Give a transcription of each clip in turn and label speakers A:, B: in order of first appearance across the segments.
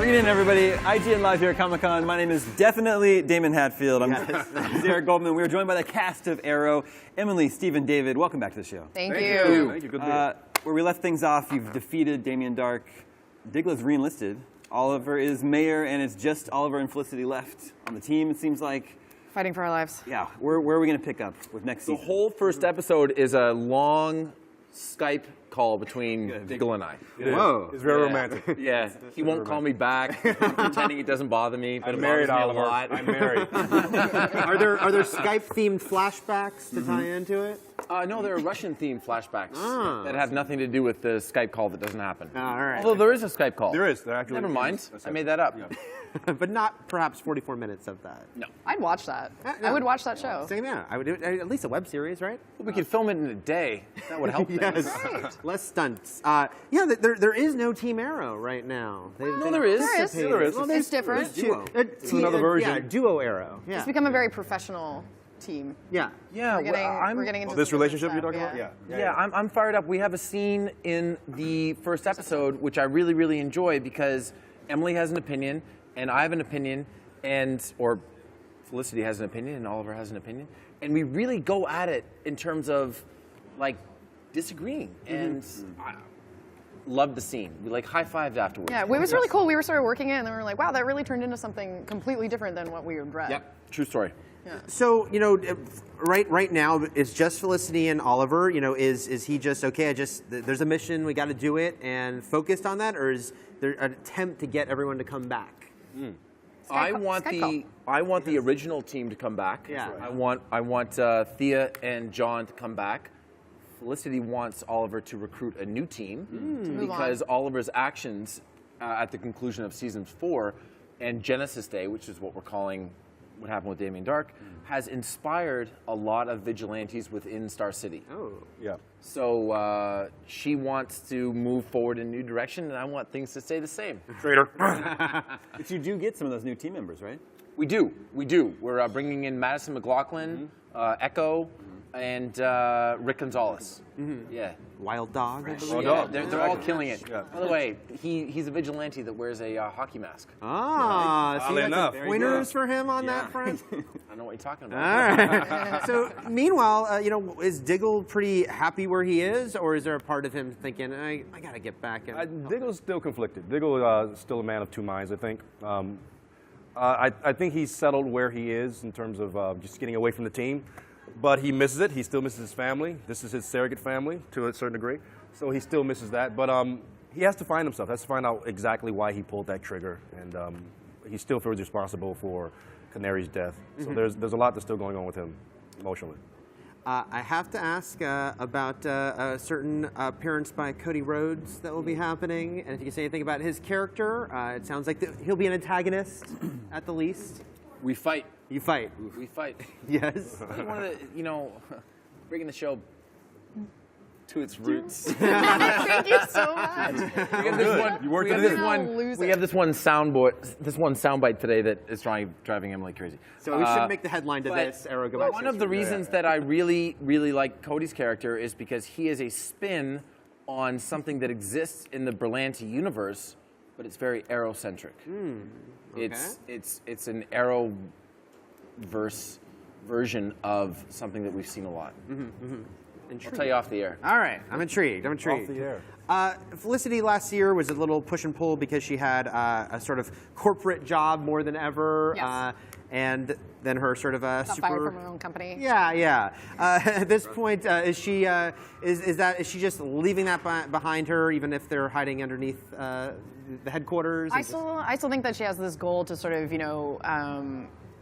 A: Bring it in, everybody. IGN Live here at Comic-Con. My name is definitely Damon Hatfield. I'm Derek Goldman. We are joined by the cast of Arrow, Emily, Stephen, David. Welcome back to the show.
B: Thank you.
C: Thank you. Good to be here.
A: Where we left things off, you've defeated Damien Dark. Diggle is re-enlisted. Oliver is mayor, and it's just Oliver and Felicity left on the team, it seems like.
B: Fighting for our lives.
A: Yeah, where are we going to pick up with next season?
C: The whole first episode is a long Skype call between Diggle and I.
A: Whoa.
D: It's very romantic.
C: Yeah, he won't call me back, pretending it doesn't bother me, but
D: I'm
C: it
D: married,
C: bothers me
D: Oliver.
C: a lot.
D: I'm married.
E: Are there Skype-themed flashbacks to tie into it?
C: No, there are Russian-themed flashbacks that have nothing to do with the Skype call that doesn't happen.
E: All right.
C: Although there is a Skype call.
D: There is. There actually
C: Never mind.
D: is.
C: I made that up.
D: Yeah.
E: But not perhaps 44 minutes of that.
C: No.
B: I'd watch that.
E: no.
B: I would watch that show.
E: Same, yeah. I would do it, at least a web series, right?
C: We could film it in a day. That would help things.
E: Yes. Less stunts. Yeah, there is no Team Arrow right now.
C: No, there is.
B: There is.
C: There is.
E: Well,
B: It's different.
E: It's
D: another version.
E: Yeah, duo Arrow. Yeah.
B: It's become a very professional team.
E: Yeah.
C: Yeah,
B: We're getting into
D: This
B: some
D: relationship
B: stuff,
D: you're talking
B: yeah.
D: about?
C: Yeah, I'm fired up. We have a scene in the first episode, which I really, really enjoy because Emily has an opinion, and I have an opinion, or Felicity has an opinion, and Oliver has an opinion. And we really go at it in terms of, like, disagreeing. And I love the scene. We, like, high-fived afterwards.
B: Yeah, it was really cool. We were sort of working it, and then we were like, wow, that really turned into something completely different than what we had read.
C: Yep, true story.
B: Yeah.
E: So, right now, it's just Felicity and Oliver. Is he just, okay, there's a mission, we got to do it, and focused on that? Or is there an attempt to get everyone to come back?
C: I want the original team to come back.
E: Yeah.
C: I want Thea and John to come back. Felicity wants Oliver to recruit a new team because Oliver's actions at the conclusion of season 4 and Genesis Day, which is what we're calling what happened with Damien Dark, has inspired a lot of vigilantes within Star City.
E: Oh.
D: Yeah.
C: So she wants to move forward in a new direction, and I want things to stay the same.
D: Traitor.
A: But you do get some of those new team members, right?
C: We do. We're bringing in Madison McLaughlin, Echo, and Rick Gonzalez. Yeah.
E: Wild Dog? I believe?
D: Wild
C: Yeah,
D: Dog.
C: they're all killing it.
D: Yeah.
C: By the way, he's a vigilante that wears a hockey mask.
E: Ah, see,
D: Oddly
E: that's
D: enough.
E: pointers for him on that front?
C: I know what you're talking
E: All
C: about.
E: right. So, meanwhile, is Diggle pretty happy where he is, or is there a part of him thinking, I got to get back in?
D: Diggle's still conflicted. Diggle is still a man of two minds, I think. I think he's settled where he is in terms of just getting away from the team. But he misses it. He still misses his family. This is his surrogate family to a certain degree. So he still misses that. But he has to find himself. He has to find out exactly why he pulled that trigger. And he still feels responsible for Canary's death. So there's a lot that's still going on with him emotionally.
E: I have to ask about a certain appearance by Cody Rhodes that will be happening. And if you can say anything about his character, it sounds like he'll be an antagonist at the least.
C: We fight.
E: You fight.
C: We fight.
E: Yes.
C: One of the, bringing the show to its roots.
B: Thank you so much.
C: We have this one.
D: You worked
C: we have
D: it
C: this
D: in.
C: one.
B: Loser.
C: We have this one soundbite today that is driving Emily crazy.
E: So we should make the headline to
C: but
E: this. Arrow, go back
C: one
E: to
C: of the reasons that I really, really like Cody's character is because he is a spin on something that exists in the Berlanti universe, but it's very Arrow-centric.
E: Okay.
C: It's an Arrow-verse version of something that we've seen a lot. I'll tell you off the air.
E: All right, I'm intrigued.
D: Off the air.
E: Felicity last year was a little push and pull because she had a sort of corporate job more than ever,
B: Yes.
E: and then her sort of
B: Got
E: super.
B: fired from her own company.
E: Yeah. At this point, is she just leaving that behind her, even if they're hiding underneath the headquarters?
B: I still think that she has this goal to sort of,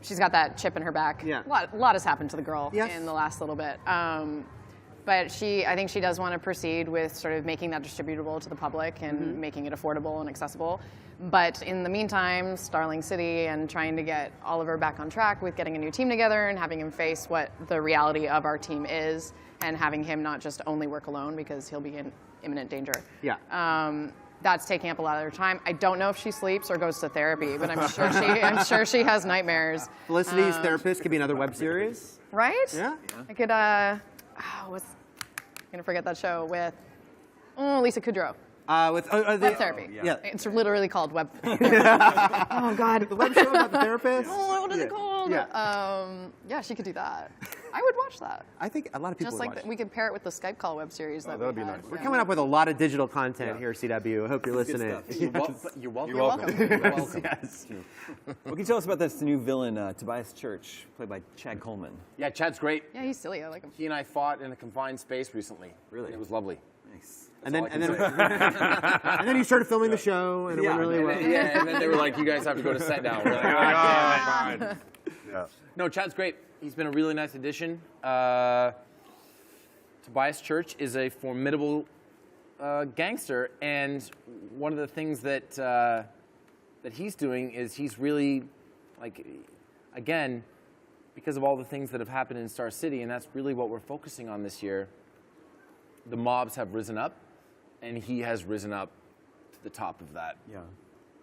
B: she's got that chip in her back.
E: Yeah.
B: A lot has happened to the girl
E: Yes.
B: in the last little bit. But I think she does want to proceed with sort of making that distributable to the public and making it affordable and accessible. But in the meantime, Starling City and trying to get Oliver back on track with getting a new team together and having him face what the reality of our team is and having him not just only work alone because he'll be in imminent danger.
E: Yeah.
B: That's taking up a lot of her time. I don't know if she sleeps or goes to therapy, but I'm sure she has nightmares.
E: Felicity's therapist could be another web series.
B: Right?
E: Yeah.
B: I could, I'm gonna forget that show with Lisa Kudrow.
E: With
B: Web therapy.
E: Yeah.
B: It's literally called web. Oh God.
E: The web show about the therapist.
B: Oh, what is it called?
E: Yeah.
B: Yeah, she could do that. I would watch that.
E: I think a lot of people
B: Just
E: would
B: like
E: watch.
B: we could pair it with the Skype call web series.
D: that
B: we
D: would be
B: had.
D: nice.
E: We're coming up with a lot of digital content here at CW. I hope you're
A: Good
E: listening.
A: stuff.
C: You're welcome.
D: You're welcome.
C: You're welcome.
E: Yes.
A: What can you tell us about this new villain, Tobias Church, played by Chad Coleman?
C: Yeah, Chad's great.
B: Yeah, he's silly. I like him.
C: He and I fought in a confined space recently.
A: Really?
C: And it was lovely.
A: Nice.
E: And then,
C: all I
E: and
C: can
E: then, and then you started filming the show, and it went really well.
C: Yeah, and then they were like, you guys have to go to set now. We're like,
D: Oh,
C: "Ah, damn it."
D: fine. Yeah.
C: No, Chad's great. He's been a really nice addition. Tobias Church is a formidable gangster, and one of the things that that he's doing is he's really, like, again, because of all the things that have happened in Star City, and that's really what we're focusing on this year. The mobs have risen up, and he has risen up to the top of that.
A: Yeah.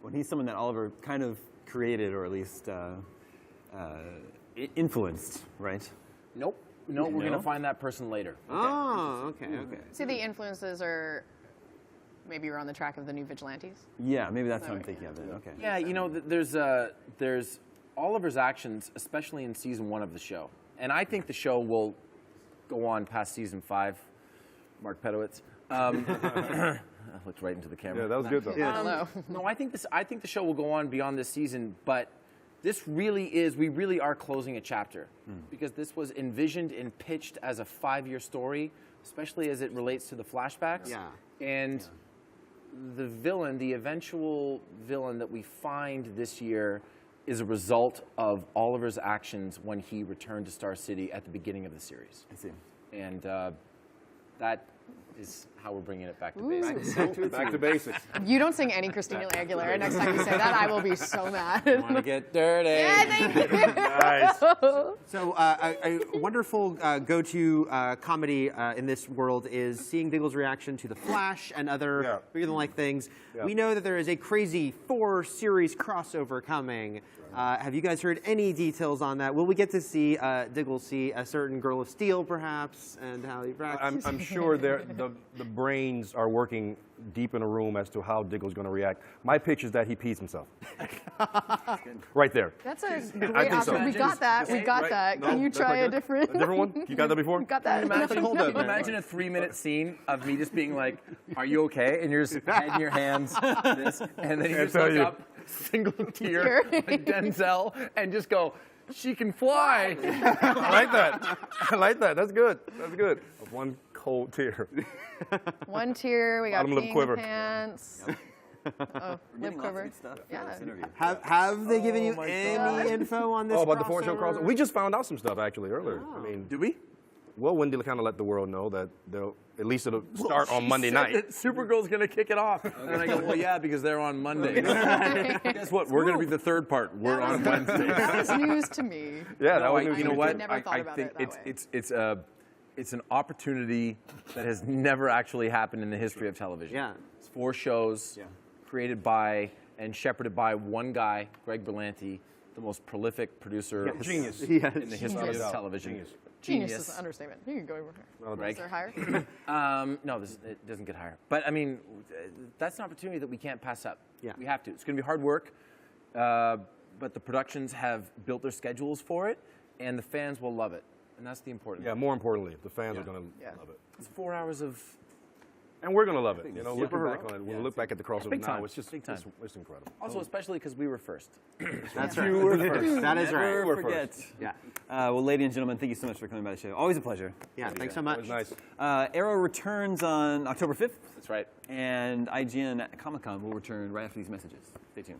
A: Well, he's someone that Oliver kind of created, or at least influenced, right?
C: Nope. No, we're going to find that person later.
E: Oh, okay.
B: See, the influences are maybe we're on the track of the new vigilantes.
A: Yeah, maybe that's what I'm thinking of it. Okay.
C: Yeah, you know, there's Oliver's actions, especially in season 1 of the show, and I think the show will go on past season 5. Mark Pedowitz. I looked right into the camera.
D: Yeah, that was good though.
B: I don't know.
C: No, I think the show will go on beyond this season, but this really is, we really are closing a chapter because this was envisioned and pitched as a 5-year story, especially as it relates to the flashbacks.
E: Yeah.
C: And the villain, the eventual villain that we find this year is a result of Oliver's actions when he returned to Star City at the beginning of the series.
A: I see.
C: And that is how we're bringing it back to
B: Ooh.
C: basics.
D: Back to basics.
B: You don't sing any Christina Aguilera next time you say that, I will be so mad.
C: Want to get dirty?
B: Yeah, thank you.
D: Nice.
E: So a wonderful go-to comedy in this world is seeing Diggle's reaction to The Flash and other bigger-than-life things.
D: Yeah.
E: We know that there is a crazy 4-series crossover coming. Have you guys heard any details on that? Will we get to see Diggle see a certain Girl of Steel, perhaps, and how he practices?
D: I'm sure the brains are working deep in a room as to how Diggle's going to react. My pitch is that he pees himself. Right there.
B: That's a
D: I
B: great
D: think so.
B: option. We got that. We got
D: Right?
B: that.
D: No,
B: Can you
D: that's
B: try
D: not
B: a
D: good?
B: different?
D: A different one? You got that before?
B: Got that.
C: Imagine a 3-minute scene of me just being like, "Are you okay?" And you're just head in your hands, this, and then you just
D: tell
C: look
D: you.
C: up, single tear, like Denzel, and just go, "She can fly."
D: I like that. I like that. That's good. That's good. One cold tear.
B: One tier. We got
D: Bottom lip
B: peeing
D: quiver.
B: pants. Oh, lip quiver.
A: stuff.
B: Yeah.
A: This interview.
E: Have they given you any info on this?
D: Oh, about the 4-show
E: crossover?
D: crossover? We just found out some stuff actually earlier. I mean,
C: Do we?
D: well, Wendy kind of let the world know that they'll, at least it'll start on Monday night.
C: Supergirl's gonna kick it off, and I go, "Well, yeah, because they're on Monday." Guess what? We're gonna be the third part. We're on Wednesday.
B: That was news to me.
D: Yeah, that
C: No,
D: was news
C: you
D: to
C: know
D: me,
C: what?
D: too.
B: Never thought about
C: think
B: it that way.
C: it's an opportunity that has never actually happened in the history of television.
E: Yeah.
C: It's 4 shows created by and shepherded by one guy, Greg Berlanti, the most prolific producer
D: Genius.
C: in the history
B: Genius.
C: of television.
D: Genius.
B: Genius is an understatement. You can go over here.
C: Greg.
B: Is there higher?
C: No, it doesn't get higher. But I mean, that's an opportunity that we can't pass up.
E: Yeah.
C: We have to. It's going to be hard work, but the productions have built their schedules for it, and the fans will love it, and that's the important.
D: Yeah, more importantly, the fans are going to love it.
C: It's 4 hours of.
D: And we're going to love it. You know, looking
C: Super
D: back
C: heroic.
D: on it, when we look back at the crossover
C: Big
D: now,
C: time.
D: it's just
C: Big time.
D: it's incredible.
C: Also, especially because we were first.
E: That's right. That is right.
A: Never forget.
E: Yeah.
A: Well, ladies and gentlemen, thank you so much for coming by the show. Always a pleasure.
E: Yeah. Thanks so
D: It
E: much.
D: was nice.
A: Arrow returns on October 5th,
C: That's right.
A: and IGN at Comic-Con will return right after these messages. Stay tuned.